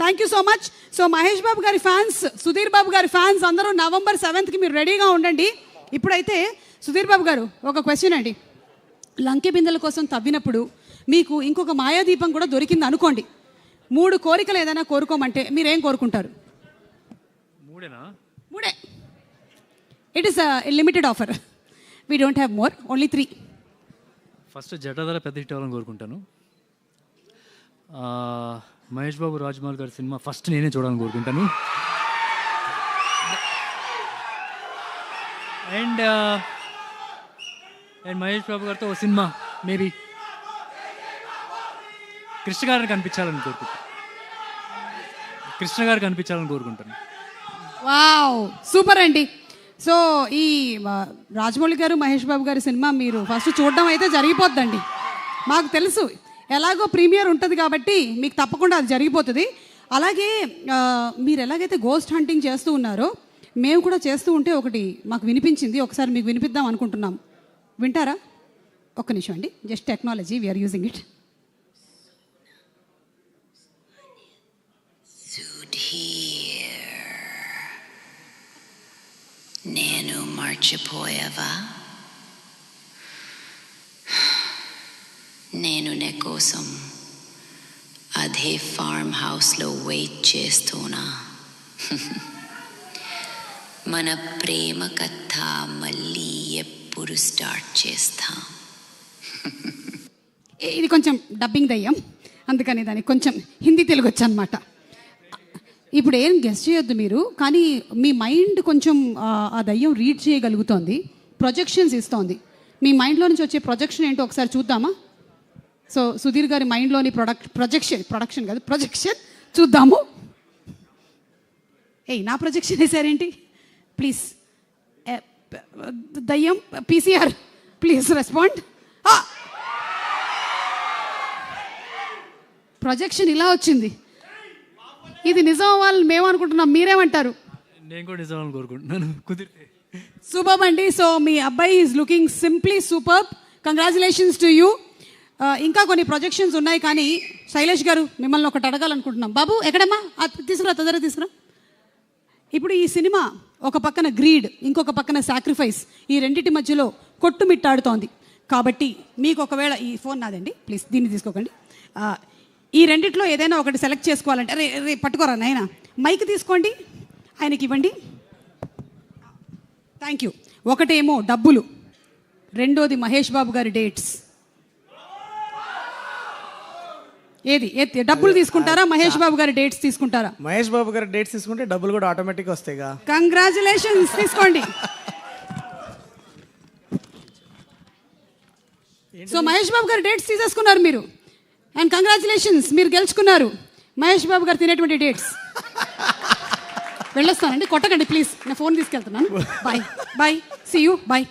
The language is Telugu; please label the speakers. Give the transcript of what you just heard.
Speaker 1: Thank you so much. So Mahesh Babu గారి ఫ్యాన్స్, సుధీర్ బాబు గారి ఫ్యాన్స్ అందరూ November 7th మీరు రెడీగా ఉండండి. ఇప్పుడైతే సుధీర్ బాబు గారు ఒక క్వశ్చన్ అండి. లంకె బిందెల కోసం తవ్వినప్పుడు మీకు ఇంకొక మాయాదీపం కూడా దొరికింది అనుకోండి. 3 కోరికలు ఏదైనా కోరుకోమంటే మీరేం కోరుకుంటారు? మూడే. It is limited offer. We don't have more, only 3.
Speaker 2: First Jatadhara పెద్ద హిట్ అవ్వాలని కోరుకుంటాను. మహేష్ బాబు రాజ్మౌళి గారి సినిమా ఫస్ట్ నేనే చూడాలని కోరుకుంటాను. అండ్ మహేష్ బాబు గారితో ఒక సినిమా మేబీ కృష్ణ గారిని కనిపించాలని కోరుకుంటాను.
Speaker 1: వావ్, సూపర్ అండి. సో ఈ రాజమౌళి గారు మహేష్ బాబు గారి సినిమా మీరు ఫస్ట్ చూడడం అయితే జరిగిపోద్దండి. మాకు తెలుసు, ఎలాగో ప్రీమియర్ ఉంటుంది కాబట్టి మీకు తప్పకుండా అది జరిగిపోతుంది. అలాగే మీరు ఎలాగైతే గోస్ట్ హంటింగ్ చేస్తూ ఉన్నారో మేము కూడా చేస్తూ ఉంటే ఒకటి మాకు వినిపించింది, ఒకసారి మీకు వినిపిద్దాం అనుకుంటున్నాం. వింటారా? ఒక్క నిమిషం అండి, just technology, we are using it.
Speaker 3: నేను మర్చిపోయావా? నేను నీ కోసం అదే ఫార్మ్ హౌస్లో వెయిట్ చేస్తున్నా. మన ప్రేమ కథ మళ్ళీ ఎప్పుడు స్టార్ట్ చేస్తాం?
Speaker 1: ఇది కొంచెం డబ్బింగ్ దయ్యం, అందుకని దానికి కొంచెం హిందీ తెలుగు వచ్చు అనమాట. ఇప్పుడు ఏం గెస్ట్ చేయొద్దు మీరు, కానీ మీ మైండ్ కొంచెం ఆ దయ్యం రీడ్ చేయగలుగుతోంది, ప్రొజెక్షన్స్ ఇస్తోంది. మీ మైండ్లో నుంచి వచ్చే ప్రొజెక్షన్ ఏంటో ఒకసారి చూద్దామా? సో సుధీర్ గారి మైండ్లోని ప్రొజెక్షన్ చూద్దాము. నా ప్రొజెక్షన్ వేసారేంటి? ప్లీజ్ దయ్యం పీసీఆర్ ప్లీజ్ రెస్పాండ్. ప్రొజెక్షన్ ఇలా వచ్చింది. ఇది నిజం అవ్వాలని మేము అనుకుంటున్నాం, మీరేమంటారు?
Speaker 2: నేను కూడా నిజం అవ్వాలని కోరుకుంటున్నాను, కుదిరితే.
Speaker 1: సూపర్ అండి. సో మీ అబ్బాయి is looking simply super. Congratulations to you. ఇంకా కొన్ని ప్రొజెక్షన్స్ ఉన్నాయి, కానీ శైలేష్ గారు మిమ్మల్ని ఒకటి అడగాలనుకుంటున్నాం. బాబు ఎక్కడమ్మా? తీసుకురా, తొందరగా తీసుకురా. ఇప్పుడు ఈ సినిమా ఒక పక్కన గ్రీడ్, ఇంకొక పక్కన సాక్రిఫైస్, ఈ రెండింటి మధ్యలో కొట్టుమిట్టాడుతోంది. కాబట్టి మీకు ఒకవేళ ఈ ఫోన్ నాదండి, ప్లీజ్ దీన్ని తీసుకోకండి. ఈ రెండిట్లో ఏదైనా ఒకటి సెలెక్ట్ చేసుకోవాలంటే, రే పట్టుకోరా నాయన, మైక్ తీసుకోండి, ఆయనకి ఇవ్వండి. Thank you. ఒకటేమో డబ్బులు, రెండోది మహేష్ బాబు గారి డేట్స్. ఏది డబ్బులు తీసుకుంటారా, మహేష్ బాబు గారి డేట్స్ తీసుకుంటారా?
Speaker 4: మహేష్ బాబు గారి డేట్స్ తీసుకుంటే డబ్బులు కూడా ఆటోమేటిక్గా వస్తాయిగా.
Speaker 1: కంగ్రాచులేషన్స్, తీసుకోండి. సో మహేష్ బాబు గారి డేట్స్ తీసేసుకున్నారు మీరు, అండ్ కంగ్రాచులేషన్స్, మీరు గెలుచుకున్నారు మహేష్ బాబు గారు తినేటువంటి డేట్స్. వెళ్ళొస్తానండి, కొట్టకండి ప్లీజ్, నేను ఫోన్ తీసుకెళ్తున్నాను. Bye bye, see you, bye.